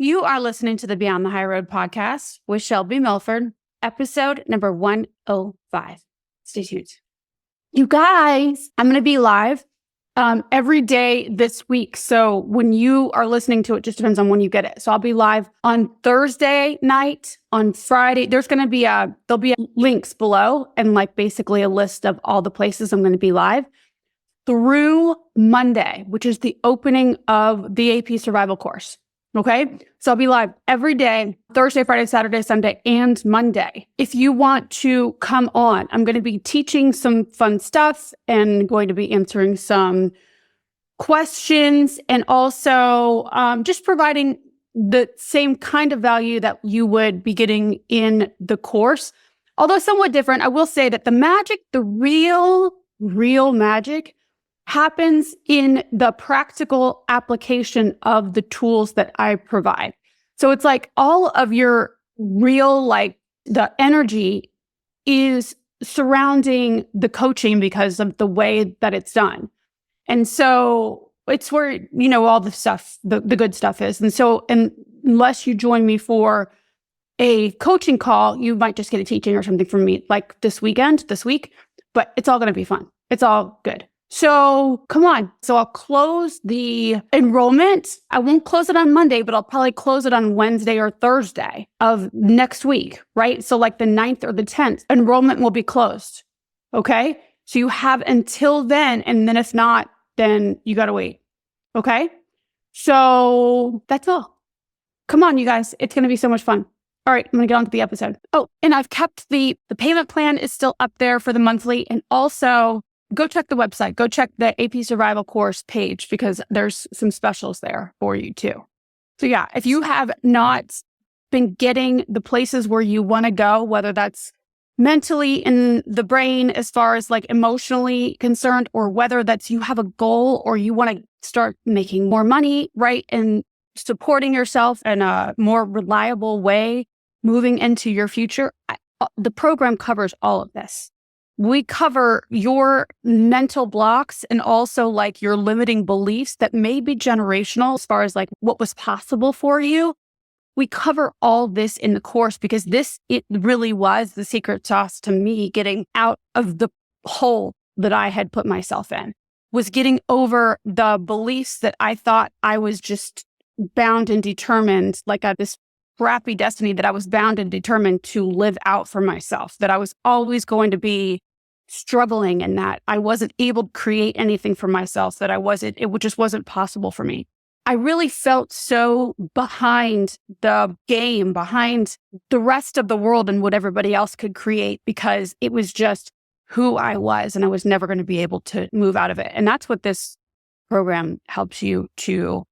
You are listening to the Beyond the High Road podcast with Shelby Milford, episode number 105. Stay tuned. You guys, I'm going to be live every day this week. So when you are listening to it, just depends on when you get it. So I'll be live on Thursday night, on Friday. There's going to be there'll be links below and like basically a list of all the places I'm going to be live through Monday, which is the opening of the AP Survival course. Okay. So I'll be live every day, Thursday, Friday, Saturday, Sunday, and Monday. If you want to come on, I'm going to be teaching some fun stuff and going to be answering some questions and also just providing the same kind of value that you would be getting in the course. Although somewhat different, I will say that the magic, the real magic happens in the practical application of the tools that I provide. So it's like all of your real, like the energy is surrounding the coaching because of the way that it's done. And so it's where, all the stuff, the good stuff is. And so, unless you join me for a coaching call, you might just get a teaching or something from me like this week, but it's all going to be fun. It's all good. So come on. So I'll close the enrollment. I won't close it on Monday, but I'll probably close it on Wednesday or Thursday of next week, right? So like the 9th or the 10th, enrollment will be closed. Okay. So you have until then. And then if not, then you got to wait. Okay. So that's all. Come on, you guys. It's going to be so much fun. All right. I'm going to get on to the episode. Oh, and I've kept the payment plan is still up there for the monthly. And also, go check the website. Go check the AP Survival course page because there's some specials there for you too. So yeah, if you have not been getting the places where you want to go, whether that's mentally in the brain as far as like emotionally concerned, or whether that's you have a goal or you want to start making more money, right? And supporting yourself in a more reliable way, moving into your future, the program covers all of this. We cover your mental blocks and also like your limiting beliefs that may be generational as far as like what was possible for you. We cover all this in the course because it really was the secret sauce to me getting out of the hole that I had put myself in, was getting over the beliefs that I thought I was just bound and determined, like this crappy destiny that I was bound and determined to live out for myself, that I was always going to be struggling in that I wasn't able to create anything for myself, that it just wasn't possible for me. I really felt so behind the game, behind the rest of the world and what everybody else could create because it was just who I was and I was never going to be able to move out of it. And that's what this program helps you to.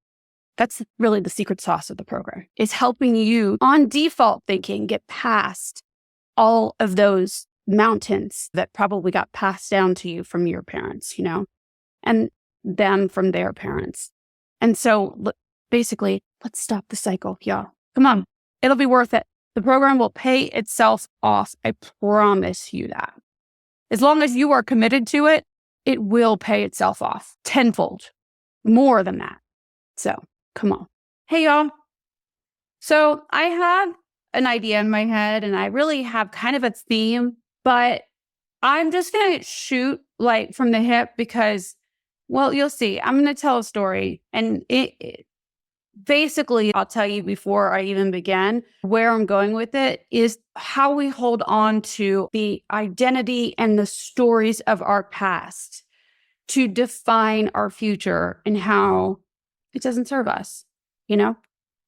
That's really the secret sauce of the program, is helping you on default thinking get past all of those mountains that probably got passed down to you from your parents, and them from their parents. And so basically, let's stop the cycle, y'all. Come on. It'll be worth it. The program will pay itself off. I promise you that. As long as you are committed to it, it will pay itself off tenfold, more than that. So come on. Hey, y'all. So I have an idea in my head and I really have kind of a theme, but I'm just going to shoot like from the hip because, well, you'll see. I'm going to tell a story and basically, I'll tell you before I even begin, where I'm going with it is how we hold on to the identity and the stories of our past to define our future and how it doesn't serve us,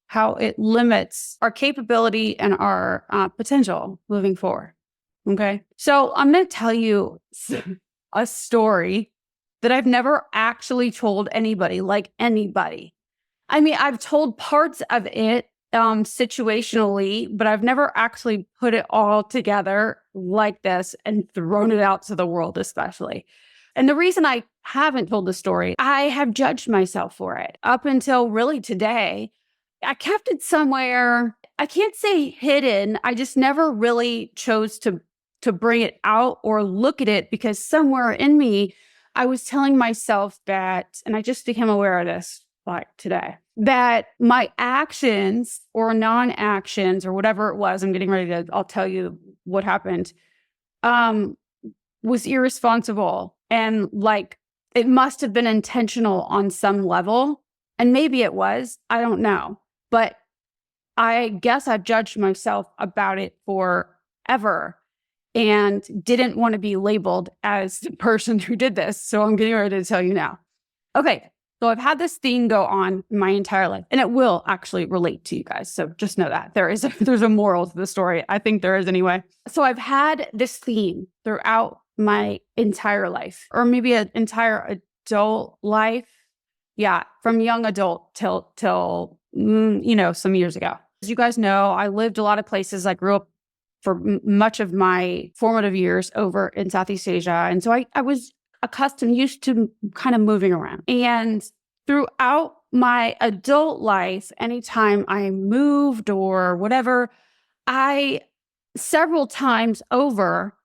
how it limits our capability and our potential moving forward. Okay. So I'm going to tell you a story that I've never actually told anybody, like anybody. I mean, I've told parts of it situationally, but I've never actually put it all together like this and thrown it out to the world, especially. And the reason I haven't told the story, I have judged myself for it up until really today. I kept it somewhere. I can't say hidden. I just never really chose to bring it out or look at it because somewhere in me, I was telling myself that, and I just became aware of this like today. that my actions or non-actions or whatever it was, I'll tell you what happened, was irresponsible. And like, it must have been intentional on some level. And maybe it was, I don't know. But I guess I've judged myself about it forever and didn't want to be labeled as the person who did this. So I'm getting ready to tell you now. Okay. So I've had this theme go on my entire life, and it will actually relate to you guys. So just know that there's a moral to the story. I think there is anyway. So I've had this theme throughout my entire life, or maybe an entire adult life. Yeah, from young adult till some years ago. As you guys know, I lived a lot of places. I grew up for much of my formative years over in Southeast Asia, and so I was used to kind of moving around. And throughout my adult life, anytime I moved or whatever, I several times over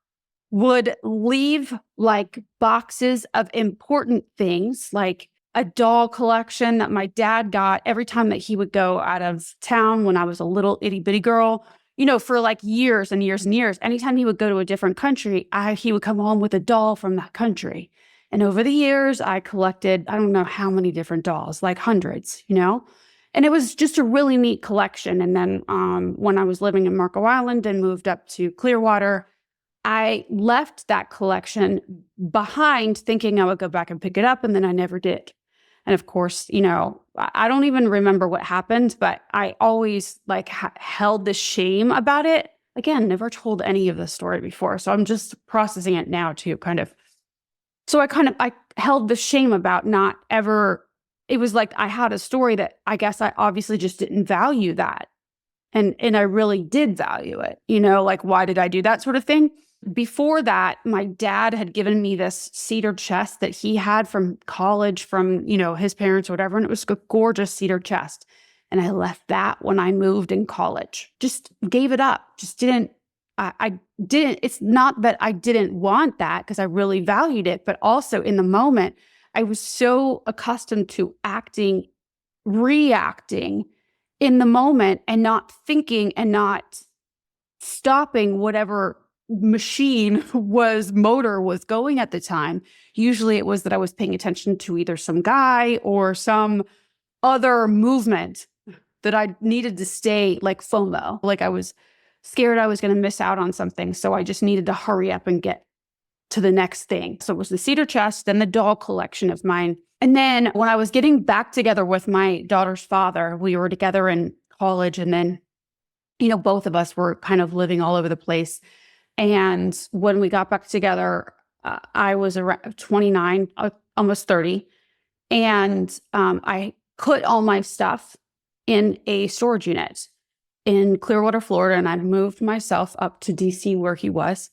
would leave like boxes of important things, like a doll collection that my dad got every time that he would go out of town when I was a little itty bitty girl. For like years and years and years, anytime he would go to a different country, he would come home with a doll from that country. And over the years, I collected, I don't know how many different dolls, like hundreds, and it was just a really neat collection. And then when I was living in Marco Island and moved up to Clearwater, I left that collection behind thinking I would go back and pick it up. And then I never did. And of course, I don't even remember what happened, but I always held the shame about it. Again, never told any of this story before. So I'm just processing it now too, kind of. So I held the shame about not ever, it was like I had a story that I guess I obviously just didn't value that. And I really did value it, like, why did I do that sort of thing? Before that, my dad had given me this cedar chest that he had from college from, his parents or whatever. And it was a gorgeous cedar chest. And I left that when I moved in college, just gave it up, just didn't, I didn't, it's not that I didn't want that because I really valued it, but also in the moment, I was so accustomed to reacting in the moment and not thinking and not stopping whatever motor was going at the time. Usually it was that I was paying attention to either some guy or some other movement that I needed to stay like FOMO. Like I was scared I was going to miss out on something. So I just needed to hurry up and get to the next thing. So it was the cedar chest, then the doll collection of mine. And then when I was getting back together with my daughter's father, we were together in college. And then, both of us were kind of living all over the place. And when we got back together, I was around 29, almost 30. And I put all my stuff in a storage unit in Clearwater, Florida. And I'd moved myself up to DC where he was.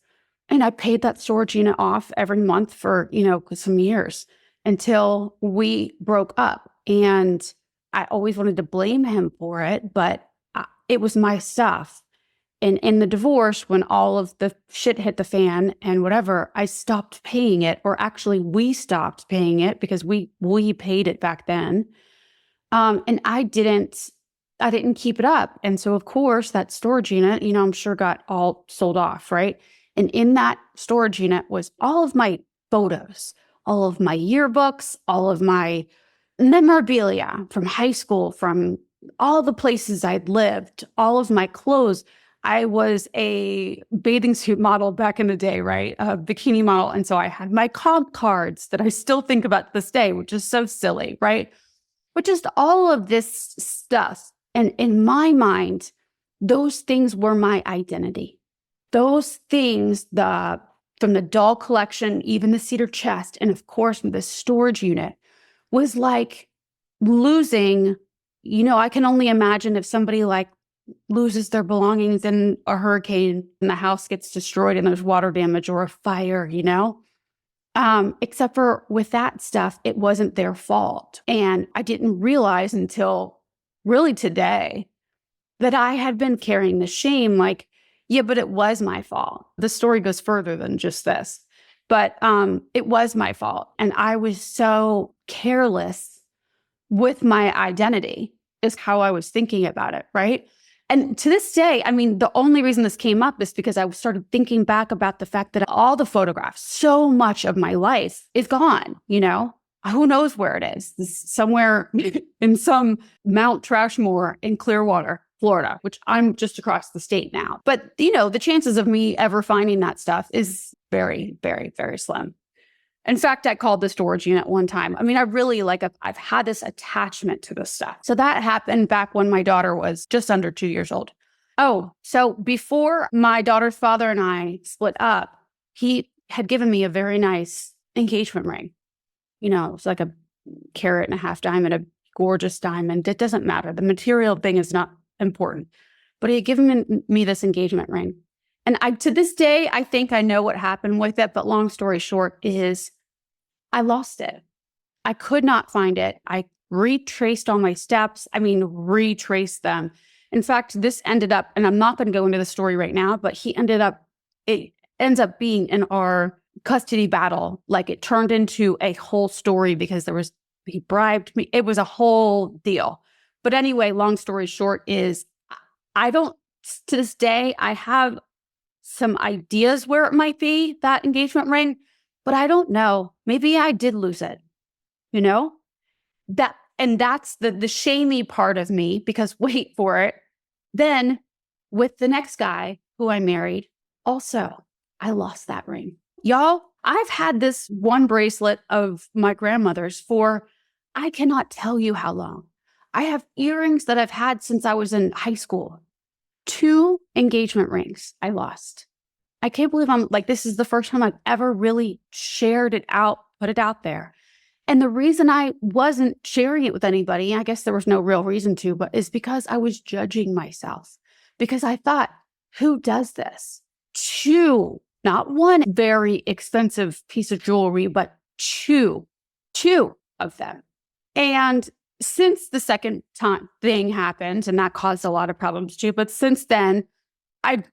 And I paid that storage unit off every month for, some years until we broke up. And I always wanted to blame him for it, but it was my stuff. And in the divorce, when all of the shit hit the fan and whatever, I stopped paying it, or actually we stopped paying it because we paid it back then. And I didn't keep it up. And so of course that storage unit, I'm sure got all sold off, right? And in that storage unit was all of my photos, all of my yearbooks, all of my memorabilia from high school, from all the places I'd lived, all of my clothes. I was a bathing suit model back in the day, right? A bikini model. And so I had my comp cards that I still think about to this day, which is so silly, right? But just all of this stuff. And in my mind, those things were my identity. Those things, from the doll collection, even the cedar chest, and of course, the storage unit, was like losing, I can only imagine if somebody loses their belongings in a hurricane and the house gets destroyed and there's water damage or a fire, except for with that stuff, it wasn't their fault. And I didn't realize until really today that I had been carrying the shame, yeah, but it was my fault. The story goes further than just this, but it was my fault. And I was so careless with my identity is how I was thinking about it, right? And to this day, I mean, the only reason this came up is because I started thinking back about the fact that all the photographs, so much of my life is gone, Who knows where it is? Somewhere in some Mount Trashmore in Clearwater, Florida, which I'm just across the state now. But, the chances of me ever finding that stuff is very, very, very slim. In fact, I called the storage unit one time. I mean, I really I've had this attachment to this stuff. So that happened back when my daughter was just under 2 years old. Oh, so before my daughter's father and I split up, he had given me a very nice engagement ring. It was like a carat and a half diamond, a gorgeous diamond. It doesn't matter. The material thing is not important. But he had given me this engagement ring. And to this day, I think I know what happened with it. But long story short is I lost it. I could not find it. I retraced all my steps. Retraced them. In fact, this ended up, and I'm not going to go into the story right now, but it ends up being in our custody battle. Like it turned into a whole story because he bribed me. It was a whole deal. But anyway, long story short is to this day, I have some ideas where it might be, that engagement ring, but I don't know. Maybe I did lose it, that's the shamey part of me, because wait for it. Then with the next guy who I married, also, I lost that ring. Y'all, I've had this one bracelet of my grandmother's for, I cannot tell you how long. I have earrings that I've had since I was in high school. 2 engagement rings I lost. I can't believe this is the first time I've ever really shared it out, put it out there. And the reason I wasn't sharing it with anybody, I guess there was no real reason to, but is because I was judging myself. Because I thought, who does this? 2, not one very expensive piece of jewelry, but 2 of them. And since the second time thing happened, and that caused a lot of problems too, but since then, I've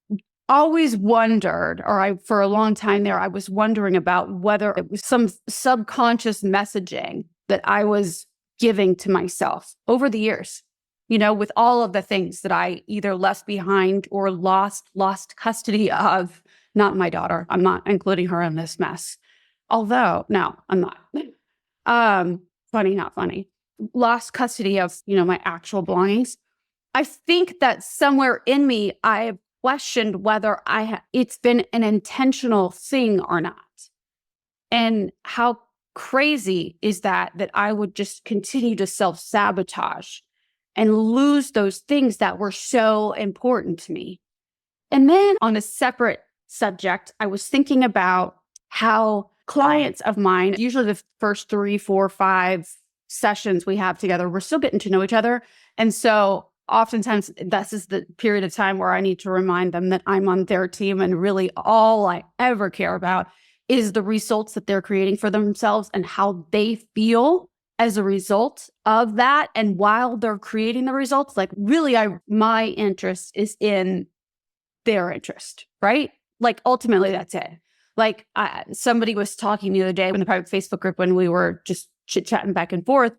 always wondered, for a long time there, I was wondering about whether it was some subconscious messaging that I was giving to myself over the years, with all of the things that I either left behind or lost custody of. Not my daughter. I'm not including her in this mess. Although, no, I'm not. Funny, not funny. Lost custody of, my actual belongings. I think that somewhere in me, I have questioned whether it's been an intentional thing or not. And how crazy is that I would just continue to self-sabotage and lose those things that were so important to me. And then on a separate subject, I was thinking about how clients of mine, usually the first 3, 4, 5 sessions we have together, we're still getting to know each other. And so oftentimes this is the period of time where I need to remind them that I'm on their team, and really all I ever care about is the results that they're creating for themselves and how they feel as a result of that. And while they're creating the results, really my interest is in their interest, right? Ultimately that's it. Somebody was talking the other day in the private Facebook group when we were just chit-chatting back and forth.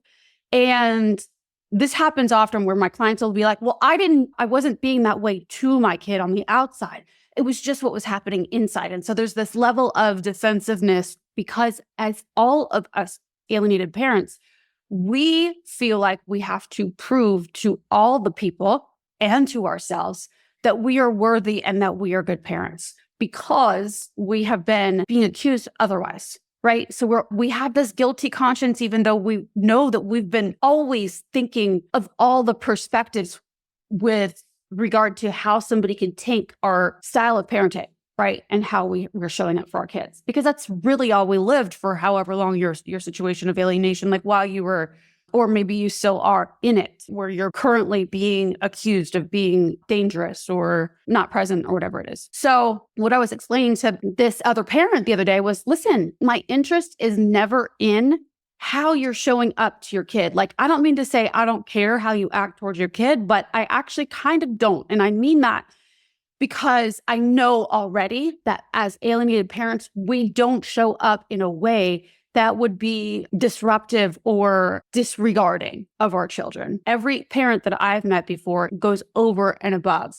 And this happens often where my clients will be like, well, I wasn't being that way to my kid on the outside. It was just what was happening inside. And so there's this level of defensiveness because as all of us alienated parents, we feel like we have to prove to all the people and to ourselves that we are worthy and that we are good parents because we have been being accused otherwise. Right? So we have this guilty conscience, even though we know that we've been always thinking of all the perspectives with regard to how somebody can take our style of parenting, right? And how we're showing up for our kids. Because that's really all we lived for however long your situation of alienation, while you were, or maybe you still are in it, where you're currently being accused of being dangerous or not present or whatever it is. So what I was explaining to this other parent the other day was, listen, my interest is never in how you're showing up to your kid. I don't mean to say I don't care how you act towards your kid, but I actually kind of don't. And I mean that because I know already that as alienated parents, we don't show up in a way that would be disruptive or disregarding of our children. Every parent that I've met before goes over and above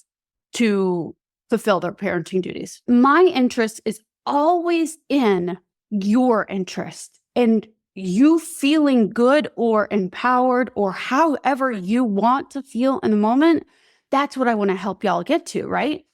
to fulfill their parenting duties. My interest is always in your interest and you feeling good or empowered or however you want to feel in the moment. That's what I want to help y'all get to, right?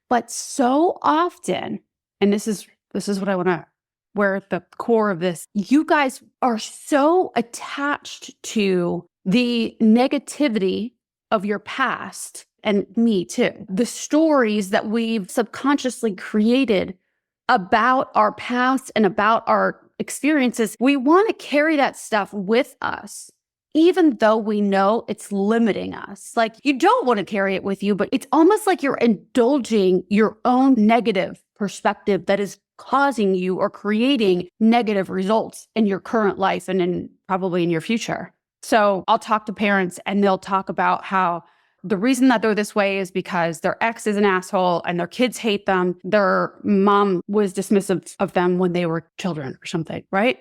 But so often, and this is what I want to, where at the core of this, you guys are so attached to the negativity of your past, and me too, the stories that we've subconsciously created about our past and about our experiences. We want to carry that stuff with us, even though we know it's limiting us. Like, you don't want to carry it with you, but it's almost like you're indulging your own negative perspective that is causing you or creating negative results in your current life and probably in your future. So I'll talk to parents and they'll talk about how the reason that they're this way is because their ex is an asshole and their kids hate them. Their mom was dismissive of them when they were children or something, right?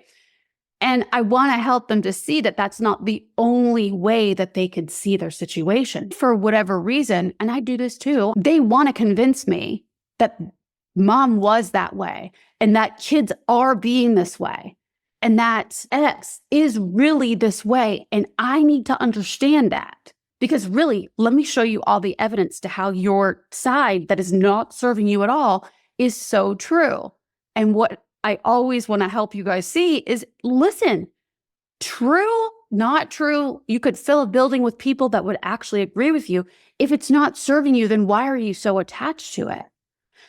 And I want to help them to see that that's not the only way that they could see their situation for whatever reason. And I do this too. They want to convince me that mom was that way and that kids are being this way and that ex is really this way. And I need to understand that. Because really, let me show you all the evidence to how your side that is not serving you at all is so true. And what I always want to help you guys see is, listen, true, not true. You could fill a building with people that would actually agree with you. If it's not serving you, then why are you so attached to it?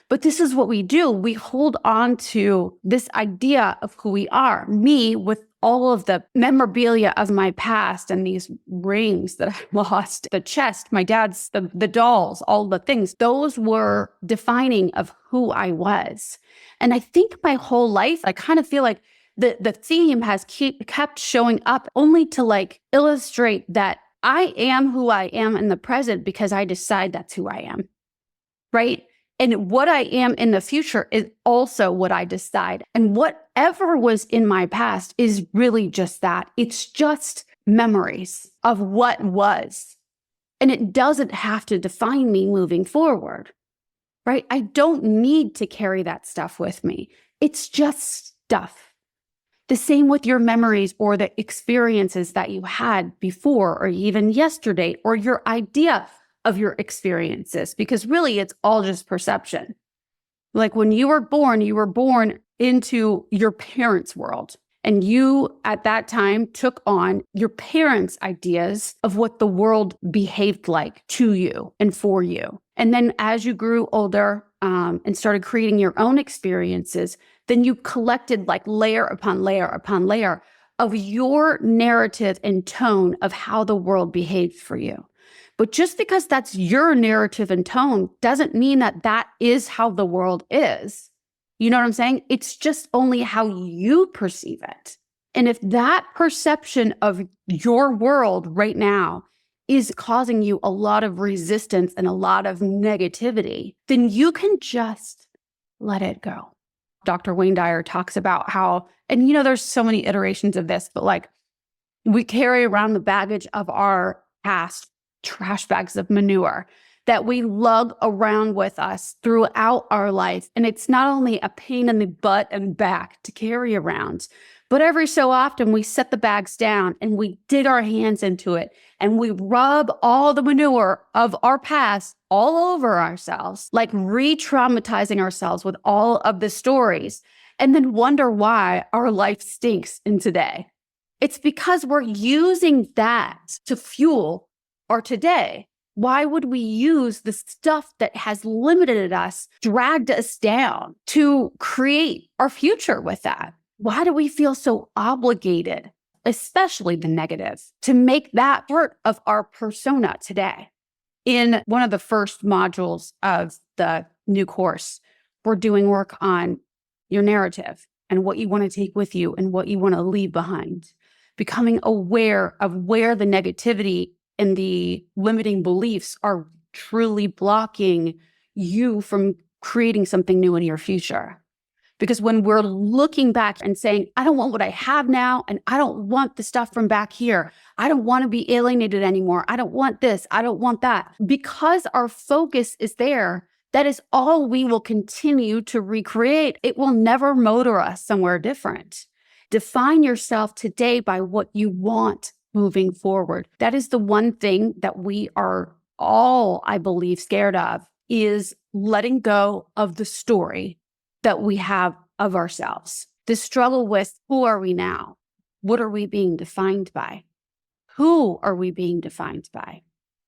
But this is what we do. We hold on to this idea of who we are. Me, with all of the memorabilia of my past and these rings that I lost, the chest, my dad's, the dolls, all the things, those were defining of who I was. And I think my whole life, I kind of feel like the theme has kept showing up only to like illustrate that I am who I am in the present because I decide that's who I am, right? And what I am in the future is also what I decide. And whatever was in my past is really just that. It's just memories of what was. And it doesn't have to define me moving forward, right? I don't need to carry that stuff with me. It's just stuff. The same with your memories or the experiences that you had before or even yesterday or your idea of your experiences, because really it's all just perception. Like when you were born into your parents' world. And you, at that time, took on your parents' ideas of what the world behaved like to you and for you. And then as you grew older and started creating your own experiences, then you collected like layer upon layer upon layer of your narrative and tone of how the world behaved for you. But just because that's your narrative and tone doesn't mean that that is how the world is. You know what I'm saying? It's just only how you perceive it. And if that perception of your world right now is causing you a lot of resistance and a lot of negativity, then you can just let it go. Dr. Wayne Dyer talks about how, and you know, there's so many iterations of this, but like we carry around the baggage of our past, trash bags of manure that we lug around with us throughout our life. And it's not only a pain in the butt and back to carry around, but every so often we set the bags down and we dig our hands into it and we rub all the manure of our past all over ourselves, like re-traumatizing ourselves with all of the stories, and then wonder why our life stinks in today. It's because we're using that to fuel our today. Why would we use the stuff that has limited us, dragged us down to create our future with that? Why do we feel so obligated, especially the negative, to make that part of our persona today? In one of the first modules of the new course, we're doing work on your narrative and what you want to take with you and what you want to leave behind. Becoming aware of where the negativity and the limiting beliefs are truly blocking you from creating something new in your future. Because when we're looking back and saying, I don't want what I have now, and I don't want the stuff from back here, I don't want to be alienated anymore, I don't want this, I don't want that. Because our focus is there, that is all we will continue to recreate. It will never motor us somewhere different. Define yourself today by what you want moving forward. That is the one thing that we are all, I believe, scared of, is letting go of the story that we have of ourselves. The struggle with, who are we now? What are we being defined by? Who are we being defined by?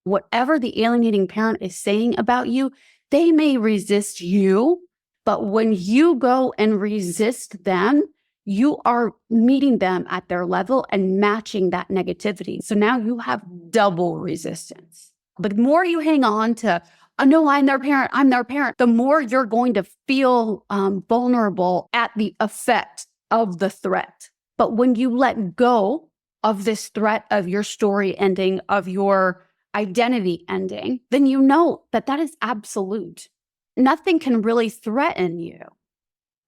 Whatever the alienating parent is saying about you, they may resist you, but when you go and resist them, you are meeting them at their level and matching that negativity. So now you have double resistance. But the more you hang on to, oh, no, I'm their parent, the more you're going to feel vulnerable at the effect of the threat. But when you let go of this threat of your story ending, of your identity ending, then you know that that is absolute. Nothing can really threaten you.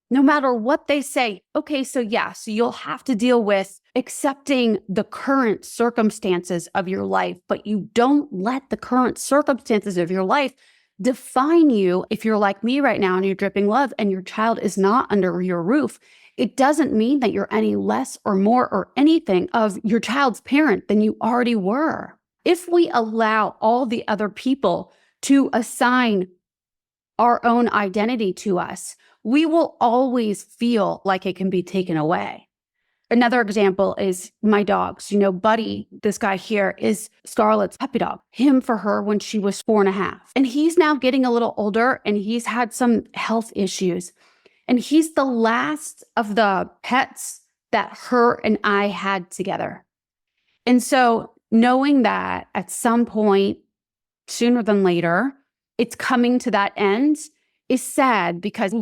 No matter what they say, okay, so you'll have to deal with accepting the current circumstances of your life, but you don't let the current circumstances of your life define you. If you're like me right now and you're dripping love and your child is not under your roof, it doesn't mean that you're any less or more or anything of your child's parent than you already were. If we allow all the other people to assign our own identity to us, we will always feel like it can be taken away. Another example is my dogs. Buddy, this guy here, is Scarlett's puppy dog. Him for her when she was 4.5. And he's now getting a little older and he's had some health issues. And he's the last of the pets that her and I had together. And so knowing that at some point, sooner than later, it's coming to that end is sad, because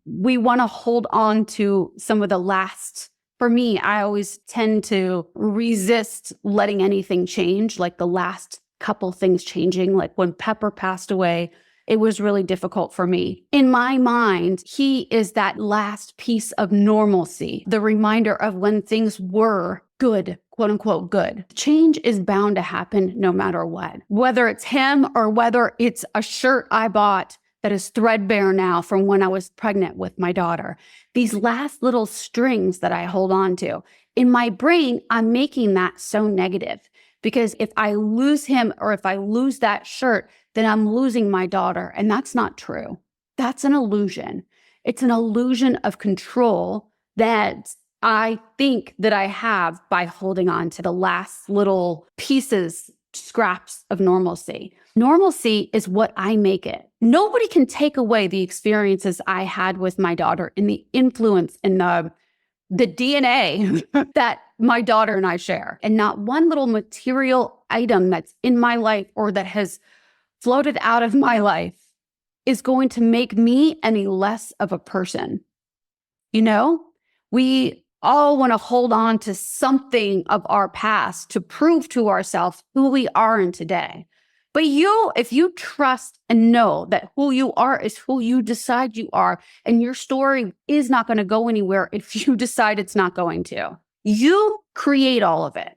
we want to hold on to some of the last. For me, I always tend to resist letting anything change, like the last couple things changing. Like when Pepper passed away, it was really difficult for me. In my mind, he is that last piece of normalcy, the reminder of when things were good, quote unquote good. Change is bound to happen no matter what. Whether it's him or whether it's a shirt I bought that is threadbare now from when I was pregnant with my daughter. These last little strings that I hold on to. In my brain, I'm making that so negative, because if I lose him or if I lose that shirt, then I'm losing my daughter. And that's not true. That's an illusion. It's an illusion of control that I think that I have by holding on to the last little pieces, scraps of normalcy. Normalcy is what I make it. Nobody can take away the experiences I had with my daughter and the influence and the DNA that my daughter and I share. And not one little material item that's in my life or that has floated out of my life is going to make me any less of a person. We all want to hold on to something of our past to prove to ourselves who we are in today. But if you trust and know that who you are is who you decide you are, and your story is not going to go anywhere if you decide it's not going to, you create all of it.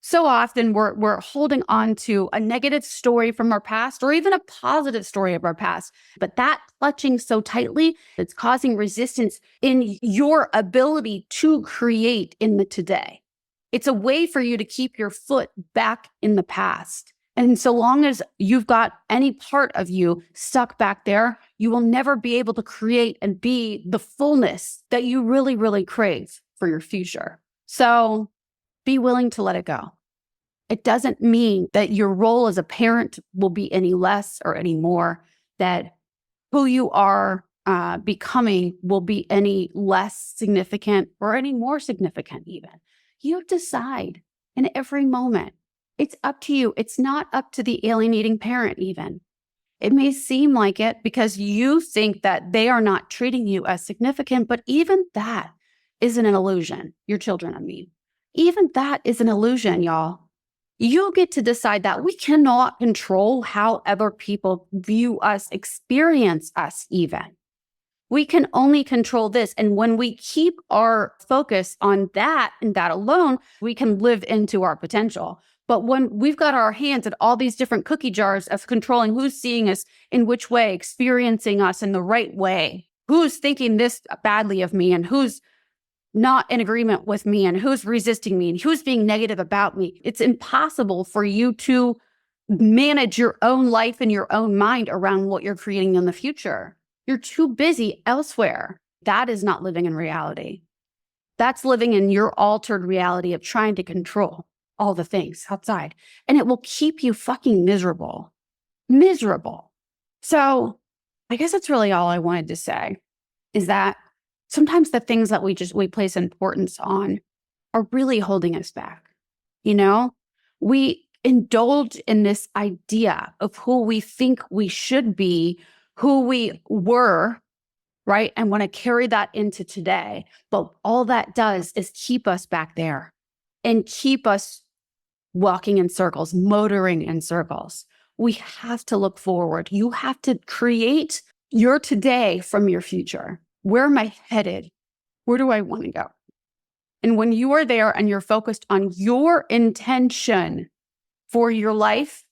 So often we're holding on to a negative story from our past or even a positive story of our past, but that clutching so tightly, it's causing resistance in your ability to create in the today. It's a way for you to keep your foot back in the past. And so long as you've got any part of you stuck back there, you will never be able to create and be the fullness that you really, really crave for your future. So be willing to let it go. It doesn't mean that your role as a parent will be any less or any more, that who you are becoming will be any less significant or any more significant even. You decide in every moment. It's up to you. It's not up to the alienating parent even. It may seem like it because you think that they are not treating you as significant, but even that is an illusion. Your children, I mean. Even that is an illusion, y'all. You get to decide that. We cannot control how other people view us, experience us even. We can only control this. And when we keep our focus on that and that alone, we can live into our potential. But when we've got our hands at all these different cookie jars of controlling who's seeing us in which way, experiencing us in the right way, who's thinking this badly of me and who's not in agreement with me and who's resisting me and who's being negative about me, it's impossible for you to manage your own life and your own mind around what you're creating in the future. You're too busy elsewhere. That is not living in reality. That's living in your altered reality of trying to control all the things outside. And it will keep you fucking miserable. Miserable. So I guess that's really all I wanted to say, is that sometimes the things that we place importance on are really holding us back. You know, we indulge in this idea of who we think we should be, who we were, right? And want to carry that into today. But all that does is keep us back there and keep us walking in circles, motoring in circles. We have to look forward. You have to create your today from your future. Where am I headed? Where do I want to go? And when you are there and you're focused on your intention for your life,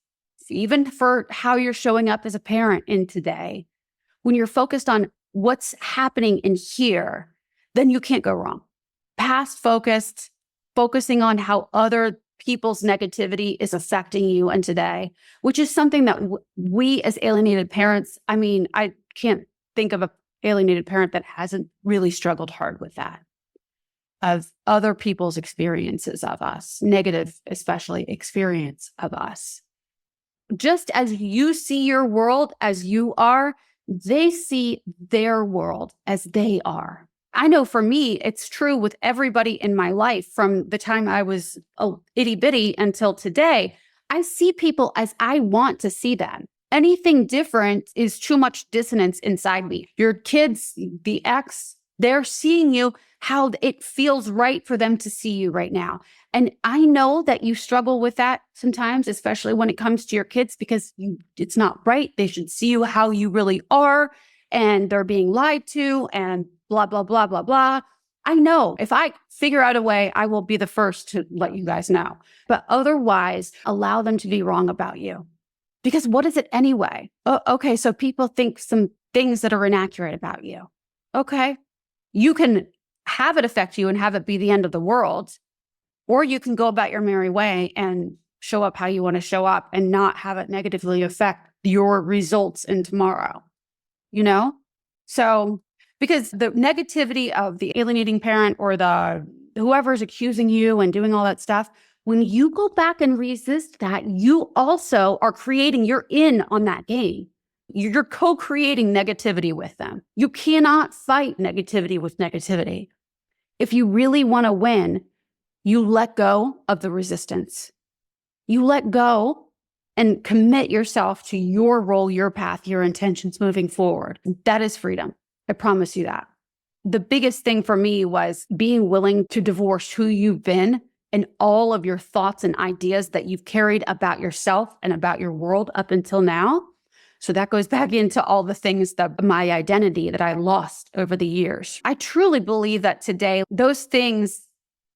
even for how you're showing up as a parent in today, when you're focused on what's happening in here, then you can't go wrong. Past focused, focusing on how other people's negativity is affecting you and today, which is something that we as alienated parents, I mean, I can't think of a alienated parent that hasn't really struggled hard with that, of other people's experiences of us, negative, especially experience of us. Just as you see your world as you are, they see their world as they are. I know for me, it's true with everybody in my life from the time I was a itty bitty until today. I see people as I want to see them. Anything different is too much dissonance inside me. Your kids, the ex, they're seeing you how it feels right for them to see you right now. And I know that you struggle with that sometimes, especially when it comes to your kids, because it's not right. They should see you how you really are, and they're being lied to and blah, blah, blah, blah, blah. I know if I figure out a way, I will be the first to let you guys know. But otherwise, allow them to be wrong about you. Because what is it anyway? Oh, okay, so people think some things that are inaccurate about you. Okay, you can have it affect you and have it be the end of the world, or you can go about your merry way and show up how you want to show up and not have it negatively affect your results in tomorrow, you know? So, because the negativity of the alienating parent or the whoever's accusing you and doing all that stuff, when you go back and resist that, you also are you're in on that game. You're co-creating negativity with them. You cannot fight negativity with negativity. If you really want to win, you let go of the resistance. You let go and commit yourself to your role, your path, your intentions moving forward. That is freedom. I promise you that. The biggest thing for me was being willing to divorce who you've been and all of your thoughts and ideas that you've carried about yourself and about your world up until now. So that goes back into all the things that my identity that I lost over the years. I truly believe that today, those things,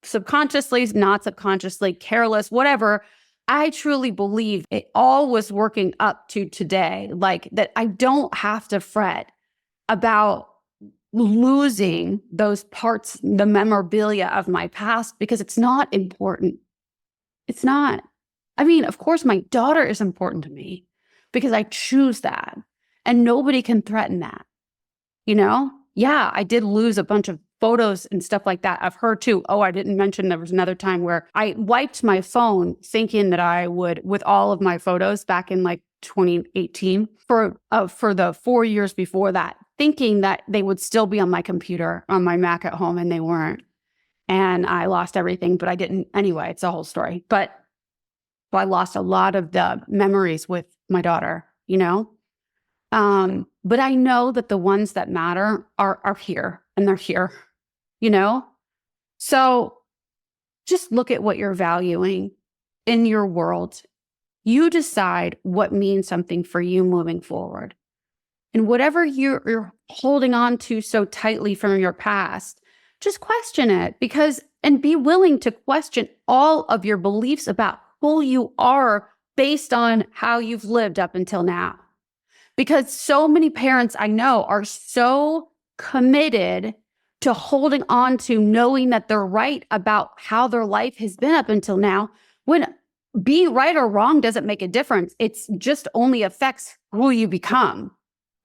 subconsciously, not subconsciously, careless, whatever, I truly believe it all was working up to today. Like that I don't have to fret about losing those parts, the memorabilia of my past, because it's not important. It's not. I mean, of course, my daughter is important to me because I choose that, and nobody can threaten that. You know? Yeah, I did lose a bunch of photos and stuff like that of her too. Oh, I didn't mention there was another time where I wiped my phone thinking that I would, with all of my photos back in like 2018 for the 4 years before that, thinking that they would still be on my computer, on my Mac at home, and they weren't. And I lost everything, but I didn't. Anyway, it's a whole story. But I lost a lot of the memories with my daughter, you know? But I know that the ones that matter are here, and they're here, you know? So just look at what you're valuing in your world. You decide what means something for you moving forward. And whatever you're holding on to so tightly from your past, just question it and be willing to question all of your beliefs about who you are based on how you've lived up until now. Because so many parents I know are so committed to holding on to knowing that they're right about how their life has been up until now, when being right or wrong doesn't make a difference. It's just only affects who you become,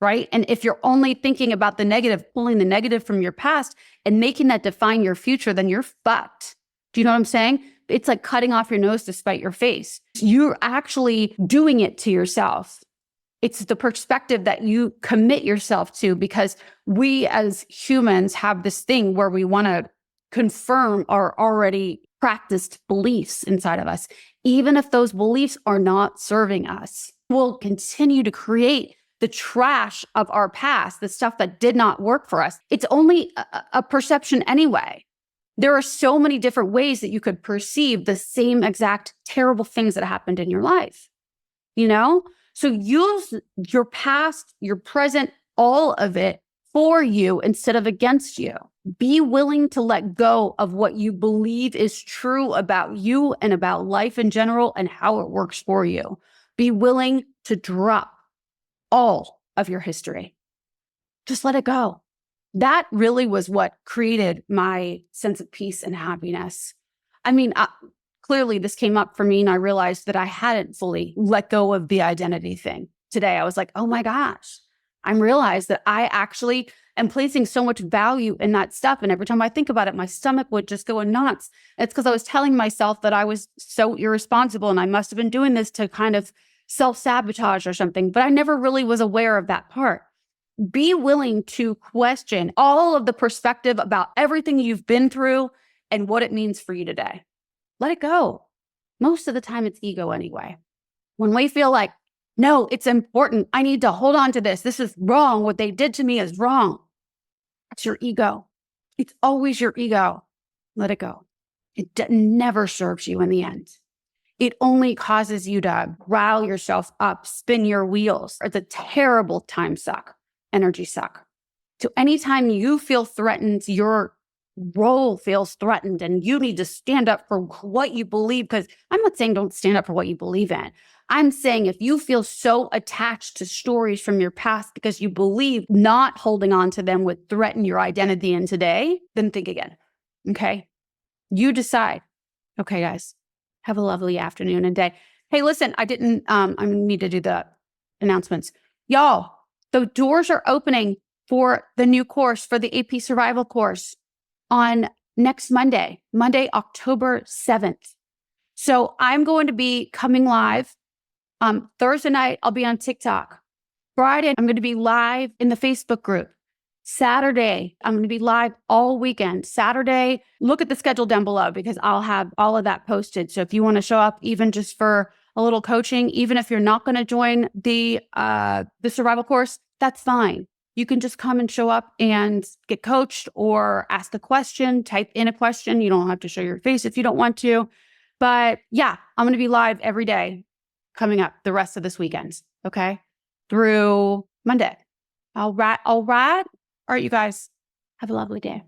right? And if you're only thinking about the negative, pulling the negative from your past and making that define your future, then you're fucked. Do you know what I'm saying? It's like cutting off your nose to spite your face. You're actually doing it to yourself. It's the perspective that you commit yourself to, because we as humans have this thing where we want to confirm our already practiced beliefs inside of us. Even if those beliefs are not serving us, we'll continue to create the trash of our past, the stuff that did not work for us. It's only a perception anyway. There are so many different ways that you could perceive the same exact terrible things that happened in your life, you know? So use your past, your present, all of it for you instead of against you. Be willing to let go of what you believe is true about you and about life in general and how it works for you. Be willing to drop all of your history. Just let it go. That really was what created my sense of peace and happiness. I mean, clearly this came up for me and I realized that I hadn't fully let go of the identity thing. Today, I was like, oh my gosh, I realized that I actually am placing so much value in that stuff. And every time I think about it, my stomach would just go nuts. It's because I was telling myself that I was so irresponsible and I must have been doing this to kind of self-sabotage or something, but I never really was aware of that part. Be willing to question all of the perspective about everything you've been through and what it means for you today. Let it go. Most of the time it's ego anyway. When we feel like, no, it's important, I need to hold on to this. This is wrong. What they did to me is wrong. It's your ego. It's always your ego. Let it go. It never serves you in the end. It only causes you to rile yourself up, spin your wheels. It's a terrible time suck, energy suck. So anytime you feel threatened, your role feels threatened and you need to stand up for what you believe, because I'm not saying don't stand up for what you believe in. I'm saying if you feel so attached to stories from your past because you believe not holding on to them would threaten your identity in today, then think again, okay? You decide. Okay, guys, have a lovely afternoon and day. Hey, listen, I need to do the announcements. Y'all, the doors are opening for the new course, for the AP Survival course, on next Monday, October 7th. So I'm going to be coming live. Thursday night, I'll be on TikTok. Friday, I'm going to be live in the Facebook group. Saturday, I'm going to be live all weekend. Saturday, look at the schedule down below because I'll have all of that posted. So if you want to show up even just for a little coaching, even if you're not going to join the survival course, that's fine. You can just come and show up and get coached or ask a question, type in a question. You don't have to show your face if you don't want to. But yeah, I'm going to be live every day coming up the rest of this weekend, okay? Through Monday. All right. All right, you guys. Have a lovely day.